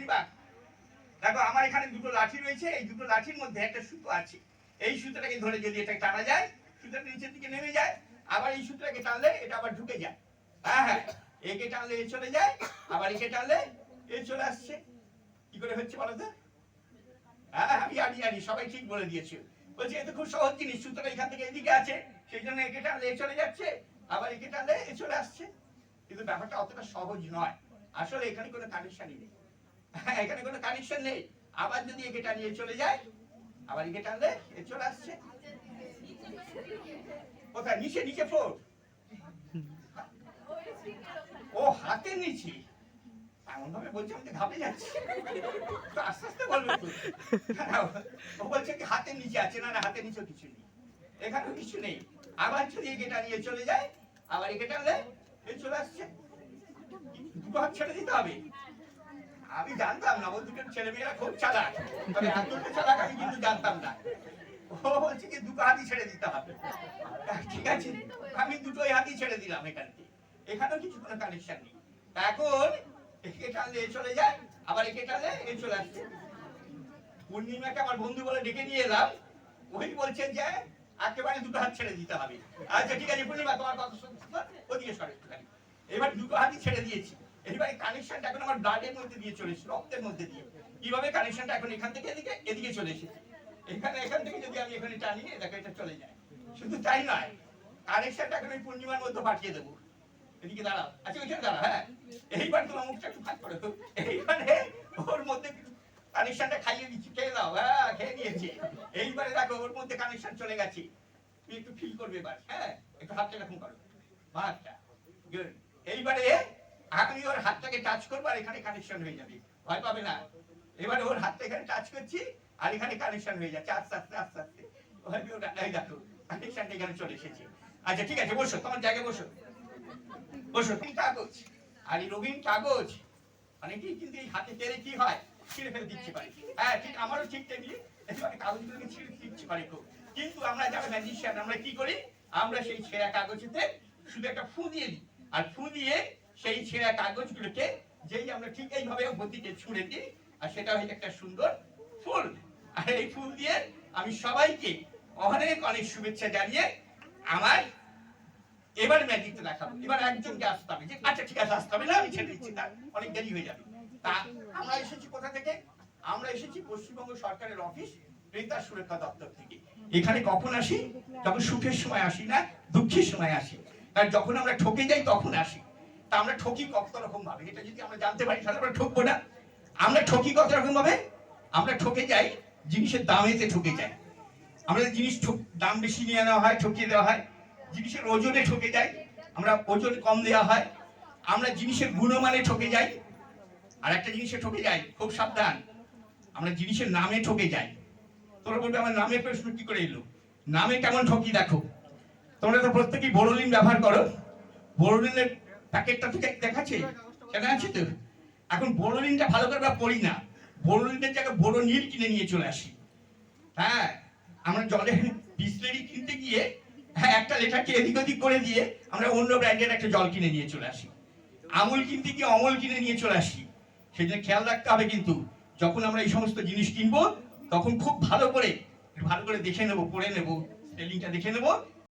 পূর্ণিমা দেখো আমার এখানে দুটো লাঠি রয়েছে, এই দুটো লাঠির মধ্যে একটা সুতো আছে। এই সুতোটাকে ধরে যদি এটা টানা যায়, সুতোটা নিচের দিকে নেমে যায়, আবার এই সুতোটাকে টানলে এটা আবার ঢুকে যায়। হ্যাঁ হ্যাঁ, একে টানলে এ চলে যায়, আবার একে টানলে এ চলে আসছে। কি করে হচ্ছে বলো তো? হ্যাঁ আমি জানি, সবাই ঠিক বলে দিয়েছে। বলছে এ তো খুব সহজ জিনিস, সুতোটা এখান থেকে এদিকে আছে, সেই জন্য একে টানলে এ চলে যাচ্ছে, আবার একে টানলে এ চলে আসছে। কিন্তু ব্যাপারটা অতটা সহজ নয়, আসলে এখানে কোনো কানেকশনই নেই। এখানে কোনো কানেকশন নেই। আবার যদি একে টানিয়ে চলে যায়, আবার একে টানলে এ চলে আসছে। কোথায়? নিচে, নিচে ফ্লোর। ও হাতের নিচে এমন ভাবে বলছে আমি তো ঘাবড়ে যাচ্ছি। আস্তে আস্তে বলবে তো। ও বলছে কি হাতের নিচে আছে। না না, হাতের নিচেও কিছু নেই, এখানেও কিছু নেই। আবার যদি একে টানিয়ে চলে যায়, আবার একে টানলে এ চলে আসছে। দুটো হাত ছেড়ে দিতে হবে। আমি জানতাম না, ও দুটো ছেলেমেয়েরা খুব চালাক, তবে এতটা চালাক আমি কিন্তু জানতাম না। ও বলছে কি দুটো হাতই ছেড়ে দিতে হবে। ঠিক আছে, আমি দুটোই হাতই ছেড়ে দিলাম। এখানেও কিছু কোনো কানেকশন নেই। এখন একে টানলে এ চলে যায়, আবার একে টানলে এ চলে আসছে। পূর্ণিমাকে আমার বন্ধু বলে ডেকে নিয়ে এলাম, ওই বলছেন যে একেবারে দুটো হাত ছেড়ে দিতে হবে। আচ্ছা ঠিক আছে পূর্ণিমা, তোমার কথা শুনছি, ওদিকে সরে একটুখানি। এবার দুটো হাতই ছেড়ে দিয়েছি। এবারে কানেকশনটা এখন আমার ব্লাডের মধ্যে দিয়ে চলে এসেছে, রক্তের মধ্যে দিয়ে। কিভাবে কানেকশনটা এখন এখান থেকে এদিকে এদিকে চলে এসেছে। এখান থেকে যদি আমি এখানে টানি, দেখো এটা চলে যায়। শুধু তাই নয়, কানেকশনটা এখন ওই পূর্ণিমার মধ্যে পাঠিয়ে দেবো। এদিকে দাঁড়াও, আচ্ছা ওইখানে দাঁড়াও। হ্যাঁ, এইবার তোমার মুখটা একটু ফাঁক করো। এইবারে ওর মধ্যে কানেকশনটা খাইয়ে দিচ্ছি, খেয়ে দাও। হ্যাঁ খেয়ে নিয়েছি। এইবারে দেখো ওর মধ্যে কানেকশন চলে গেছে। তুই একটু ফিল করবে এবার। হ্যাঁ, একটু হাতটা এরকম করো, হাতটা। গুড। এইবারে আমি ওর হাতটাকে টাচ করবো আর এখানে কানেকশন হয়ে যাবে, ভয় পাবে না। এবারে ওর হাতটা এখানে টাচ করছি আর এখানে কানেকশন হয়ে যাচ্ছে আস্তে আস্তে আস্তে আস্তে। এই দেখো কানেকশনটা এখানে চলে এসেছে। আচ্ছা ঠিক আছে, বসো, তোমার জায়গায় বসো, বসো। কাগজ আর এই রঙিন কাগজ অনেকেই কিন্তু এই হাতে টেনে কি হয়, ছিঁড়ে ফেলে দিচ্ছে পারে। হ্যাঁ ঠিক, আমারও ঠিক তেমনি কাগজগুলোকে ছিঁড়ে দিচ্ছে পারে খুব। কিন্তু আমরা যারা ম্যাজিশিয়ান, আমরা কি করি, আমরা সেই ছেঁড়া কাগজেতে শুধু একটা ফু দিয়ে দিই, আর ফু দিয়ে সেই ছেঁড়া কাগজগুলোকে যেই আমরা ঠিক এইভাবে গতিতে ছুঁড়ে দিই, আর সেটা হচ্ছে একটা সুন্দর ফুল। আর এই ফুল দিয়ে আমি সবাইকে অনেক অনেক শুভেচ্ছা জানিয়ে আমার এবার ম্যাজিকটা দেখাবো। এবার একজনকে আসতে হবে। আচ্ছা ঠিক আছে, আসতে হবে না, আমি ছেড়ে দিচ্ছি, তার অনেক দেরি হয়ে যাবে। তা আমরা এসেছি কোথা থেকে? আমরা এসেছি পশ্চিমবঙ্গ সরকারের অফিস ক্রেতা সুরক্ষা দপ্তর থেকে। এখানে কখন আসি? যখন সুখের সময় আসি না, দুঃখের সময় আসি। আর যখন আমরা ঠকে যাই তখন আসি। তা আমরা ঠকি কত রকম ভাবে, এটা যদি আমরা জানতে পারি তাহলে আমরা ঠকবো না। আমরা ঠকি কত রকম ভাবে? আমরা ঠকে যাই জিনিসের দামেতে ঠকে যাই। আমাদের জিনিস দাম বেশি নিয়ে নেওয়া হয়, ঠকিয়ে দেওয়া হয়। জিনিসের ওজনে ঠকে যাই, আমরা ওজন কম দেওয়া হয়। আমরা জিনিসের গুণমানে ঠকে যাই। আর একটা জিনিসে ঠকে যাই, খুব সাবধান, আমরা জিনিসের নামে ঠকে যাই। তোমরা বলবে আমার নামের প্রশ্ন কি করে এলো? নামে কেমন ঠকি দেখো। তোমরা তো প্রত্যেকেই বোরোলিন ব্যবহার করো। বোরোলিনের প্যাকেটটা থেকে দেখাচ্ছে, সেটা আছে তো। এখন বোরোলিনটা ভালো করে আমরা পড়ি না, বোরোলিনের জায়গায় বোরোনিল কিনে নিয়ে চলে আসি। হ্যাঁ, আমরা জলে বিসলেরি কিনতে গিয়ে হ্যাঁ একটা লেখাকে এদিক ওদিক করে দিয়ে আমরা অন্য ব্র্যান্ডের একটা জল কিনে নিয়ে চলে আসি। আমুল কিনতে গিয়ে অমল কিনে নিয়ে চলে আসি। সেজন্য খেয়াল রাখতে হবে কিন্তু যখন আমরা এই সমস্ত জিনিস কিনবো তখন খুব ভালো করে দেখে নেবো, পড়ে নেবো, স্পেলিংটা দেখে নেবো,